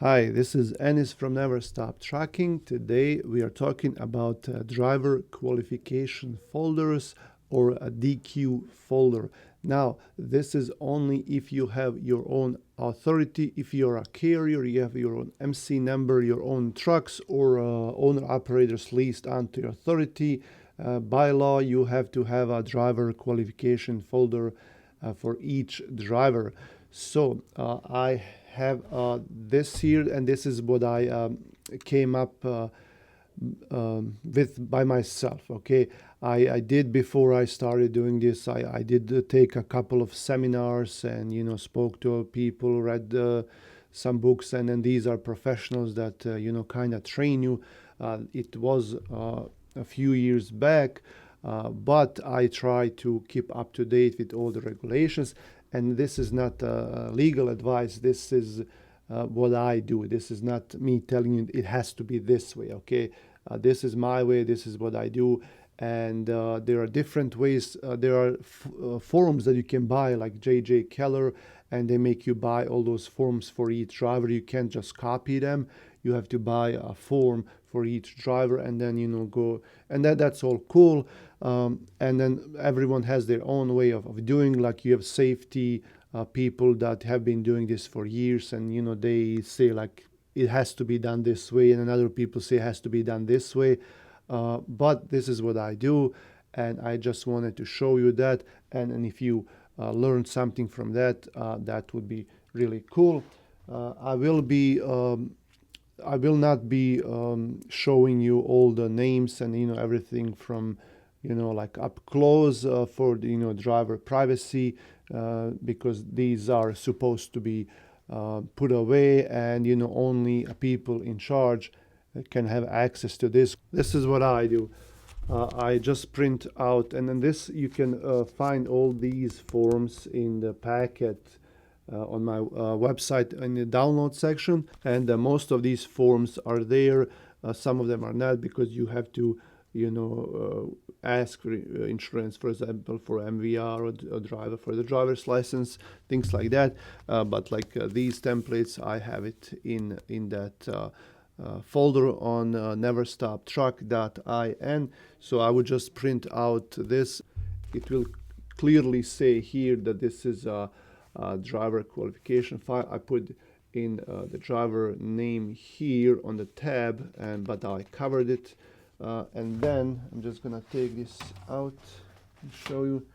Hi, this is Ennis from Never Stop Trucking. Today we are talking about driver qualification folders or a DQ folder. Now, this is only if you have your own authority. If you're a carrier, you have your own MC number, your own trucks, or owner-operators leased onto your authority. By law, you have to have a driver qualification folder for each driver. So I have this here, and this is what I came up with by myself. Okay, I did, before I started doing this, I did take a couple of seminars and spoke to people, read some books, and then these are professionals that kind of train you. It was a few years back, but I try to keep up to date with all the regulations. And this is not legal advice. This is what I do. This is not me telling you it has to be this way, okay? This is my way. This is what I do. And there are different ways. There are forms that you can buy, like J.J. Keller, and they make you buy all those forms for each driver. You can't just copy them. You have to buy a form for each driver, and then go, and that's all cool. And then everyone has their own way of doing. Like, you have safety people that have been doing this for years, and they say like it has to be done this way, and then other people say it has to be done this way. But this is what I do, and I just wanted to show you that. And if you learned something from that, that would be really cool. I will not be showing you all the names and everything from like up close for the driver privacy, because these are supposed to be put away, and only people in charge can have access to this. This is what I do. I just print out, and then this you can find all these forms in the packet on my website in the download section, and most of these forms are there. Some of them are not, because you have to ask for insurance, for example, for MVR or driver for the driver's license, things like that. But like these templates, I have it in that folder on neverstoptruck.in. So I would just print out this. It will clearly say here that this is a driver qualification file. I put in the driver name here on the tab, but I covered it. And then I'm just gonna take this out and show you.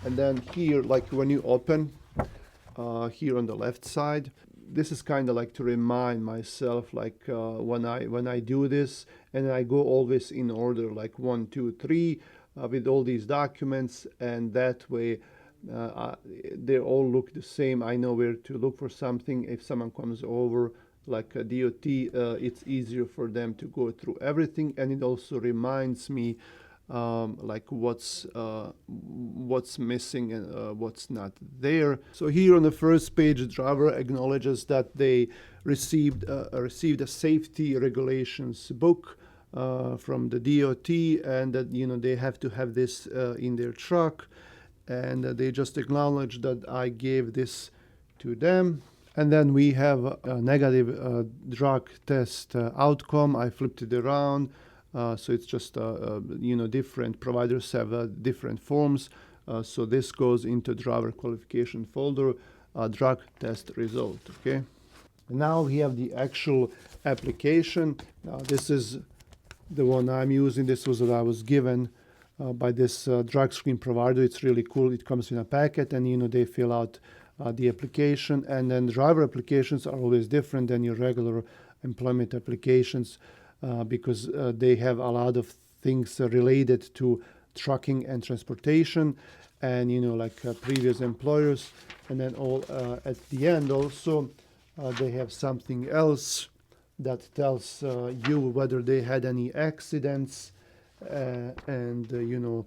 And then here, like when you open here on the left side, this is kind of like to remind myself, like when I do this, and I go always in order, like 1, 2, 3, with all these documents, and that way they all look the same. I know where to look for something. If someone comes over, like a DOT, it's easier for them to go through everything, and it also reminds me like what's missing and what's not there. So here on the first page, the driver acknowledges that they received a safety regulations book from the DOT, and that they have to have this in their truck, and they just acknowledge that I gave this to them. And then we have a negative drug test outcome. I flipped it around, so it's just different providers have different forms. So this goes into driver qualification folder, drug test result. Okay. Now we have the actual application. Now this is the one I'm using. This was what I was given by this drug screen provider. It's really cool. It comes in a packet, and they fill out the application, and then driver applications are always different than your regular employment applications, because they have a lot of things related to trucking and transportation, and like previous employers. And then all at the end also they have something else that tells you whether they had any accidents and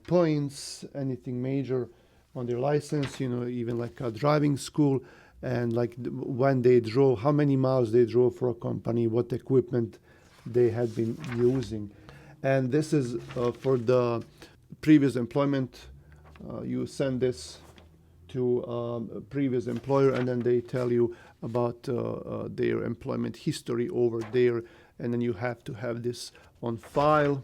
points, anything major on their license, even like a driving school, and like when they drove, how many miles they drove for a company, what equipment they had been using. And this is for the previous employment. You send this to a previous employer, and then they tell you about their employment history over there, and then you have to have this on file.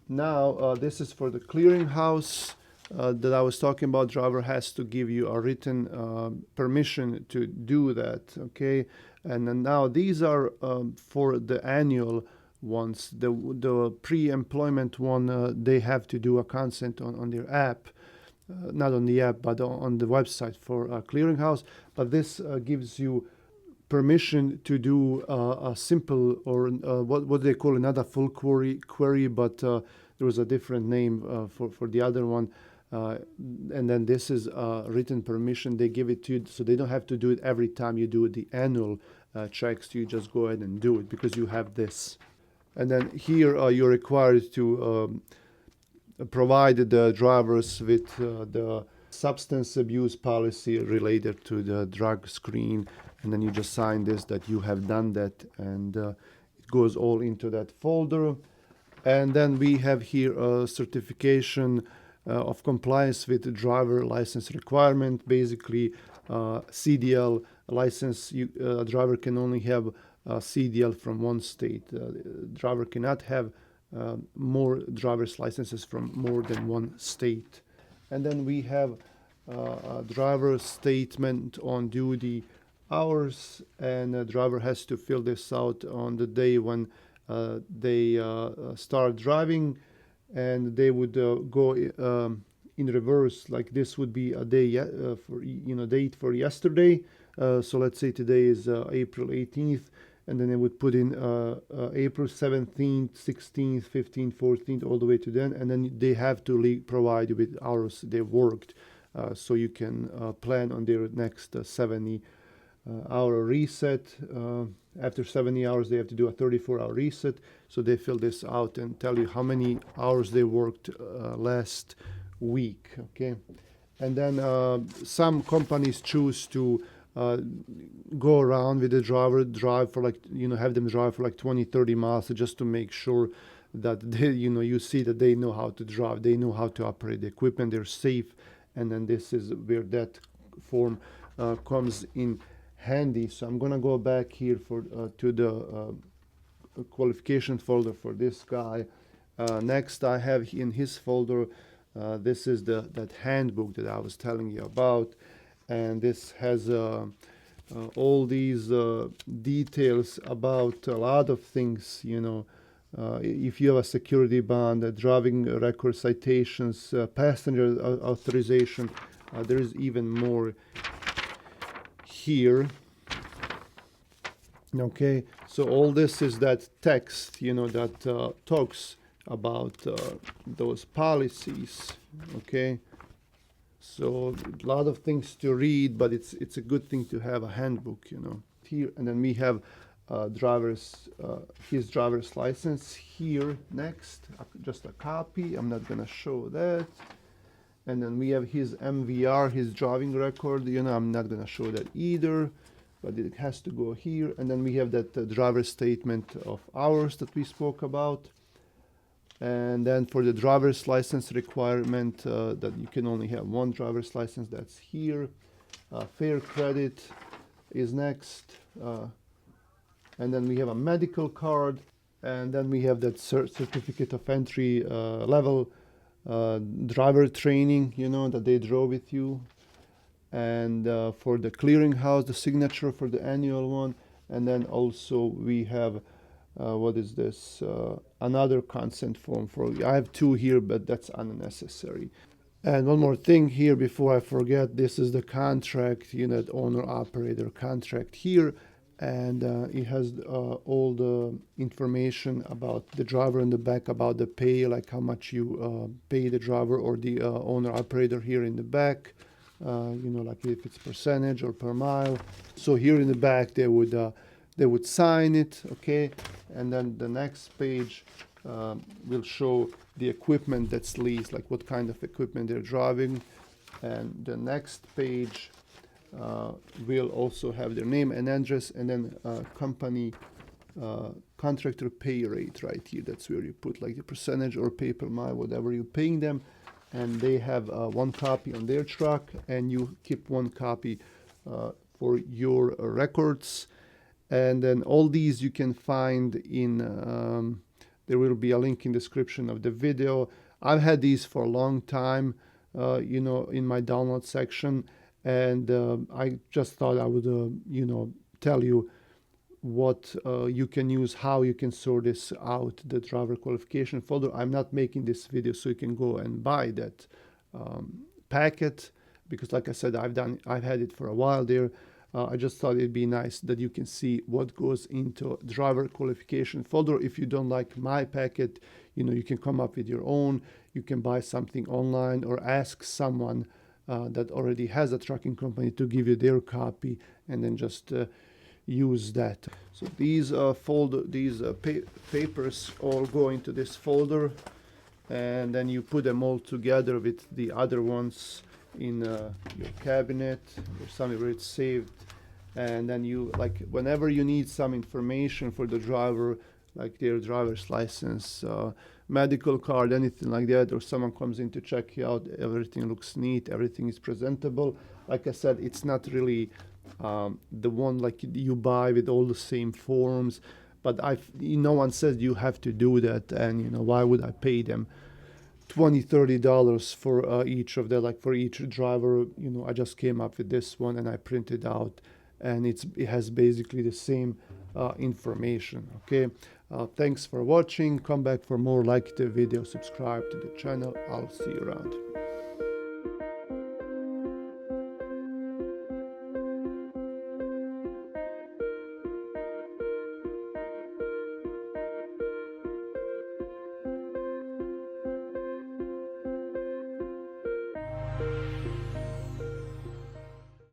Now this is for the clearinghouse that I was talking about. Driver has to give you a written permission to do that, okay? And then now these are for the annual ones. The pre-employment one, they have to do a consent on their app. Not on the app, but on the website for clearinghouse. But this gives you permission to do a simple, or what they call another full query, but there was a different name for the other one. And then this is written permission. They give it to you, so they don't have to do it every time you do the annual checks. You just go ahead and do it because you have this. And then here you're required to provide the drivers with the substance abuse policy related to the drug screen, and then you just sign this that you have done that, and it goes all into that folder. And then we have here a certification of compliance with the driver license requirement. Basically, CDL license, a driver can only have CDL from one state. Driver cannot have more driver's licenses from more than one state. And then we have a driver statement on duty hours, and the driver has to fill this out on the day when they start driving, and they would go in reverse. Like this would be a day for date for yesterday. So let's say today is April 18th, and then they would put in April 17th, 16th, 15th, 14th, all the way to then, and then they have to provide you with hours they worked, so you can plan on their next 70 hour reset. After 70 hours, they have to do a 34-hour reset. So they fill this out and tell you how many hours they worked last week. Okay, and then some companies choose to go around with the driver, drive for have them drive for like 20-30 miles just to make sure that they, you see that they know how to drive, they know how to operate the equipment, they're safe. And then this is where that form comes in handy. So I'm gonna go back here to the qualification folder for this guy. Next, I have in his folder, this is that handbook that I was telling you about, and this has all these details about a lot of things. If you have a security bond, driving record citations, passenger authorization, there is even more here. Okay, so all this is that text, that talks about those policies. Okay, so a lot of things to read, but it's a good thing to have a handbook, here. And then we have his driver's license here next, just a copy. I'm not gonna show that. And then we have his MVR, his driving record. I'm not gonna show that either, but it has to go here. And then we have that driver's statement of hours that we spoke about. And then for the driver's license requirement, that you can only have one driver's license, that's here. Fair credit is next. And then we have a medical card. And then we have that certificate of entry level driver training, that they draw with you. And for the clearinghouse, the signature for the annual one. And then also we have what is this? Another consent form I have two here, but that's unnecessary. And one more thing here before I forget, this is the contract, that owner-operator contract here. And it has all the information about the driver in the back, about the pay, like how much you pay the driver or the owner-operator here in the back. Like if it's percentage or per mile. So here in the back, they would sign it, okay? And then the next page will show the equipment that's leased, like what kind of equipment they're driving. And the next page will also have their name and address, and then company contractor pay rate right here. That's where you put like the percentage or pay per mile, whatever you're paying them. And they have one copy on their truck, and you keep one copy for your records. And then all these you can find in, there will be a link in description of the video. I've had these for a long time, in my download section, and I just thought I would, tell you what you can use, how you can sort this out, the driver qualification folder. I'm not making this video so you can go and buy that packet, because like I said, I've had it for a while there. I just thought it'd be nice that you can see what goes into driver qualification folder. If you don't like my packet, you can come up with your own. You can buy something online or ask someone that already has a trucking company to give you their copy, and then just use that. So these papers all go into this folder, and then you put them all together with the other ones in your cabinet or somewhere where it's saved. And then you, like, whenever you need some information for the driver, like their driver's license, medical card, anything like that, or someone comes in to check you out, everything looks neat, everything is presentable. Like I said, it's not really the one like you buy with all the same forms, but no one says you have to do that, and why would I pay them $20-30 for each of them, like for each driver? I just came up with this one and I printed out, and it has basically the same information. Okay, thanks for watching. Come back for more. Like the video, subscribe to the channel. I'll see you around.